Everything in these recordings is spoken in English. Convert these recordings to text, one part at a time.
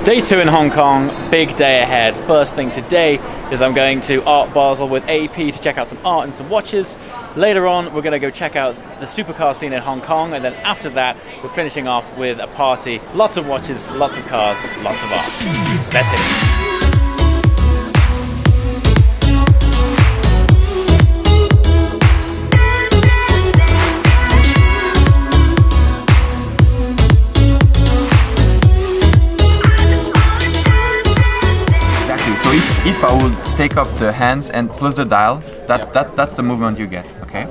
Day 2 in Hong Kong, big day ahead. First thing today is I'm going to Art Basel with AP to check out some art and some watches. Later on, we're going to go check out the supercar scene in Hong Kong, and then after that, we're finishing off with a party. Lots of watches, lots of cars, lots of art. Let's hit it. If I would take off the hands and plus the dial, that's the movement you get, okay?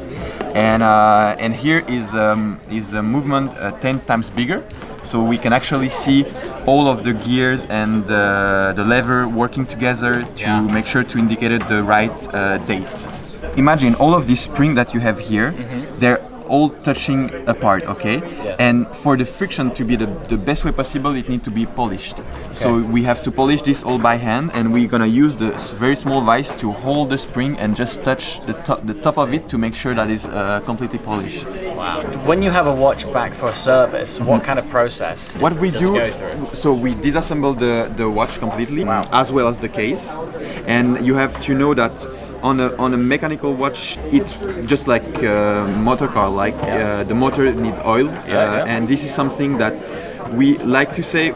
And here is a movement 10 times bigger, so we can actually see all of the gears and the lever working together to make sure to indicate the right dates. Imagine all of this spring that you have here, they're all touching apart, okay? Yes. And for the friction to be the best way possible, it needs to be polished. Okay. So we have to polish this all by hand, and we're gonna use this very small vise to hold the spring and just touch the top of it to make sure that it's completely polished. Wow. When you have a watch back for a service, what kind of process What we does do, it go through? so we disassemble the watch completely, Wow. as well as the case. And you have to know that on a mechanical watch, it's just like a motor car, like the motor needs oil, and this is something that we like to say.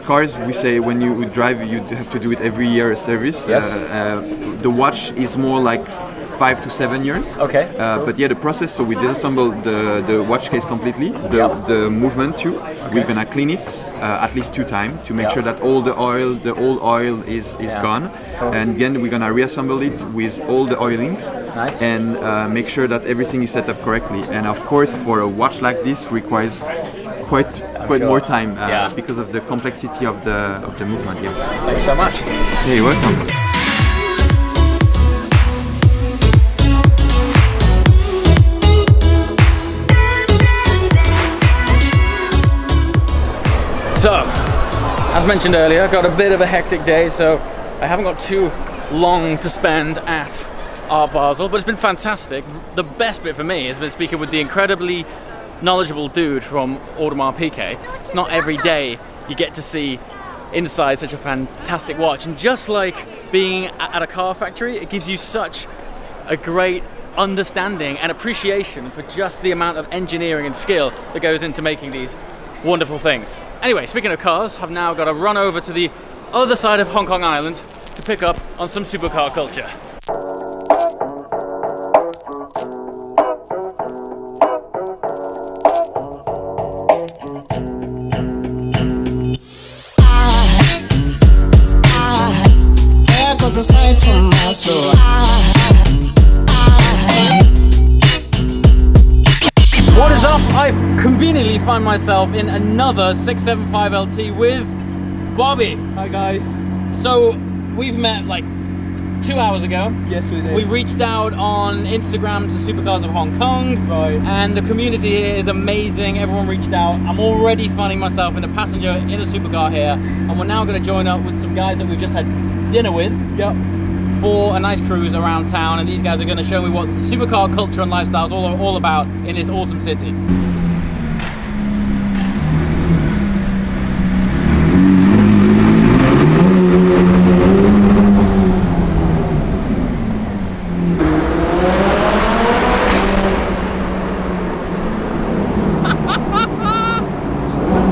Cars, we say when you drive, you have to do it every year a service. Yes. The watch is more like 5 to 7 years. Okay. But yeah, the process, so we disassemble the watch case completely, the movement too. Okay. We're gonna clean it at least 2 times to make sure that all the old oil is gone. Cool. And then we're gonna reassemble it with all the oilings. Nice. And make sure that everything is set up correctly. And of course, for a watch like this, requires quite sure. more time Yeah. because of the complexity of the movement. Yeah. Thanks so much. Yeah, you're welcome. So, as mentioned earlier, I got a bit of a hectic day, so I haven't got too long to spend at Art Basel, but it's been fantastic. The best bit for me has been speaking with the incredibly knowledgeable dude from Audemars Piguet. It's not every day you get to see inside such a fantastic watch, and just like being at a car factory, it gives you such a great understanding and appreciation for just the amount of engineering and skill that goes into making these wonderful things. Anyway, speaking of cars, I've now got to run over to the other side of Hong Kong Island to pick up on some supercar culture. Aside from my soul, What is up? I conveniently find myself in another 675 LT with Bobby. Hi guys. So we've met like 2 hours ago. Yes, we did. We reached out on Instagram to Supercars of Hong Kong. Right. And the community here is amazing. Everyone reached out. I'm already finding myself in a passenger in a supercar here. And we're now going to join up with some guys that we've just had dinner with. Yep. For a nice cruise around town, and these guys are going to show me what supercar culture and lifestyle is all about in this awesome city.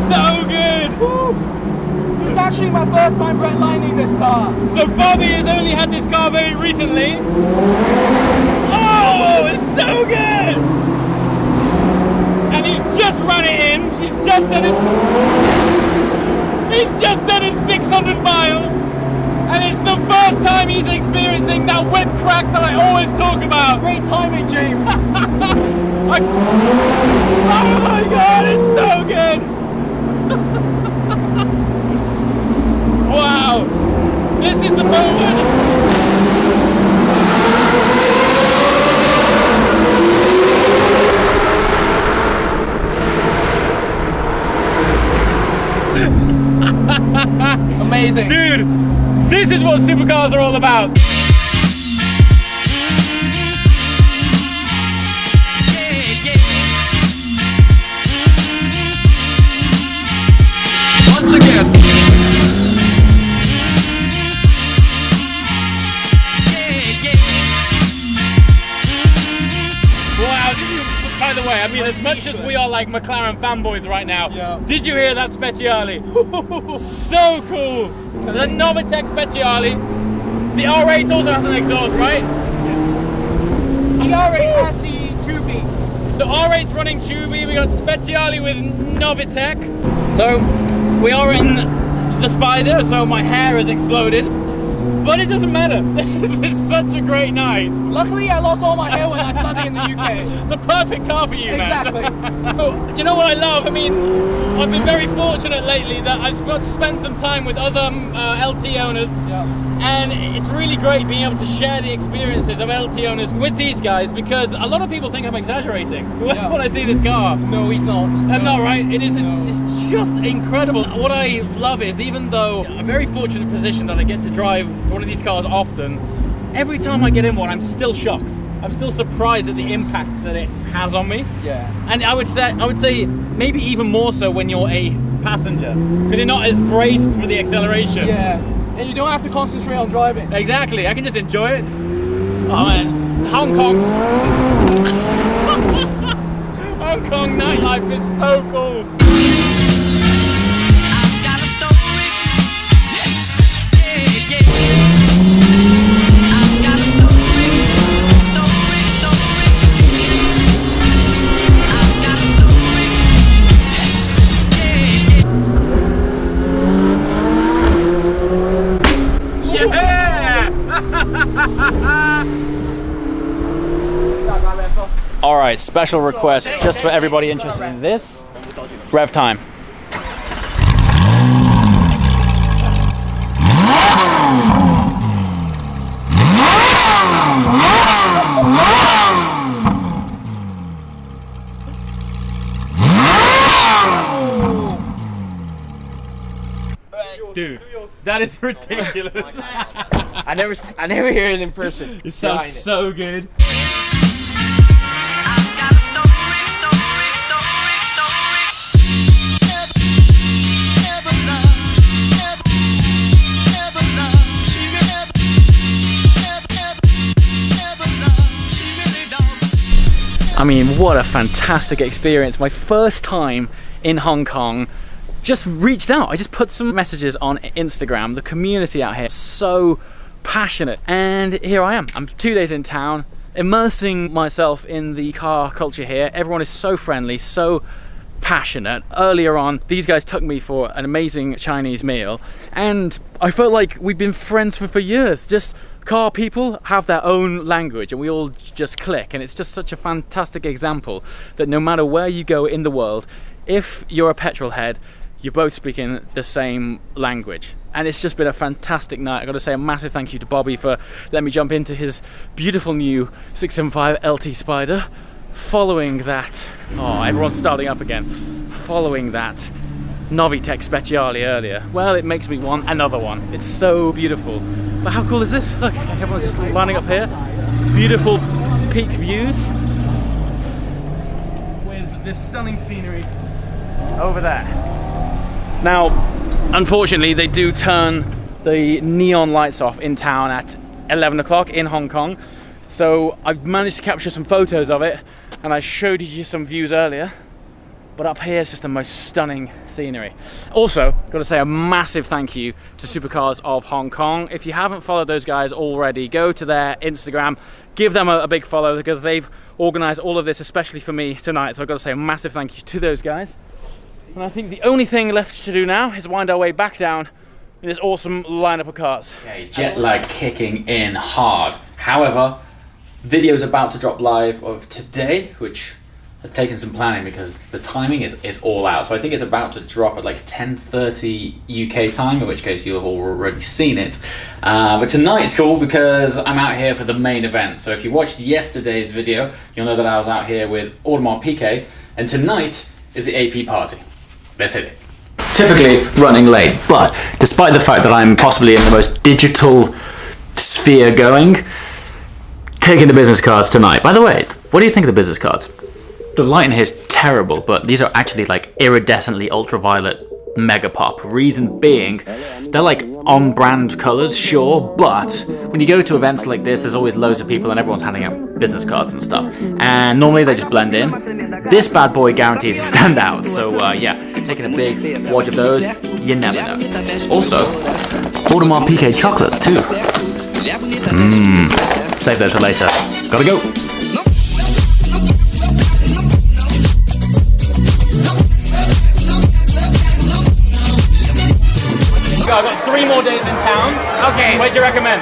So good! Woo. It's actually my first time redlining this car. So Bobby has only had this car very recently. Oh, it's so good! And he's just run it in. He's just done his 600 miles. And it's the first time he's experiencing that whip crack that I always talk about. Great timing, James. Oh my god, it's so good! Wow! This is the moment! Amazing. Dude, this is what supercars are all about! once again. by the way, I mean, as much as we are like McLaren fanboys right now, did you hear that Speciale? So cool. The Novitec Speciale. The R8 also has an exhaust, right? Yes. The R8 has the 2B. So R8's running Tubi, we got Speciale with Novitec. So we are in the Spider, so my hair has exploded. But it doesn't matter. This is such a great night. Luckily, I lost all my hair when I studied in the UK. It's the perfect car for you, exactly. Man. Do you know what I love? I mean, I've been very fortunate lately that I've got to spend some time with other LT owners. And it's really great being able to share the experiences of LT owners with these guys, because a lot of people think I'm exaggerating when I see this car. No, he's not. I'm not, right? It is it's just incredible. What I love is, even though I'm in a very fortunate position that I get to drive one of these cars often, every time I get in one, I'm still shocked. I'm still surprised at the impact that it has on me. Yeah. And I would say maybe even more so when you're a passenger, because you're not as braced for the acceleration. Yeah. And you don't have to concentrate on driving. Exactly, I can just enjoy it. Oh man, Hong Kong. Hong Kong nightlife is so cool. I've got a story. Yeah. I've got a story. I've got a story. All right, special request just for everybody interested in this. Rev time. Dude, that is ridiculous. I never hear it in person. It sounds so good. I've got a story. I mean, what a fantastic experience. My first time in Hong Kong. Just reached out. I just put some messages on Instagram. The community out here is so passionate, and here I am. I'm 2 days in town, immersing myself in the car culture here. Everyone is so friendly, so passionate. Earlier on, these guys took me for an amazing Chinese meal, and I felt like we've been friends for years. Just car people have their own language and we all just click, and it's just such a fantastic example that no matter where you go in the world, if you're a petrol head, you're both speaking the same language. And it's just been a fantastic night. I've got to say a massive thank you to Bobby for letting me jump into his beautiful new 675 LT Spider. Following that, oh, everyone's starting up again. Following that Novitec Speciale earlier, well, it makes me want another one. It's so beautiful. But how cool is this? Look, everyone's just lining up here. Beautiful peak views with this stunning scenery over there. Now, unfortunately, they do turn the neon lights off in town at 11 o'clock in Hong Kong. So I've managed to capture some photos of it, and I showed you some views earlier. But up here is just the most stunning scenery. Also, got to say a massive thank you to Supercars of Hong Kong. If you haven't followed those guys already, go to their Instagram, give them a big follow, because they've organized all of this, especially for me tonight. So I've got to say a massive thank you to those guys. And I think the only thing left to do now is wind our way back down in this awesome lineup of cars. Okay, jet lag kicking in hard. However, video's about to drop live of today, which has taken some planning because the timing is all out. So I think it's about to drop at like 10:30 UK time, in which case you'll have already seen it. But tonight's cool because I'm out here for the main event. So if you watched yesterday's video, you'll know that I was out here with Audemars Piguet, and tonight is the AP party. Let's hit it. Typically running late, but despite the fact that I'm possibly in the most digital sphere going, taking the business cards tonight. By the way, what do you think of the business cards? The light in here is terrible, but these are actually like iridescently ultraviolet mega pop. Reason being, they're like on-brand colors, sure, but when you go to events like this, there's always loads of people and everyone's handing out business cards and stuff. And normally they just blend in. This bad boy guarantees to stand out. So yeah, taking a big wad of those, you never know. Also, Audemars Piguet chocolates too. Save those for later. Gotta go. I've got 3 more days in town. Okay. Where do you recommend?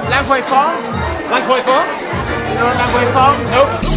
Langquay Farm? Langquay Farm? You know Langquay Farm? Nope.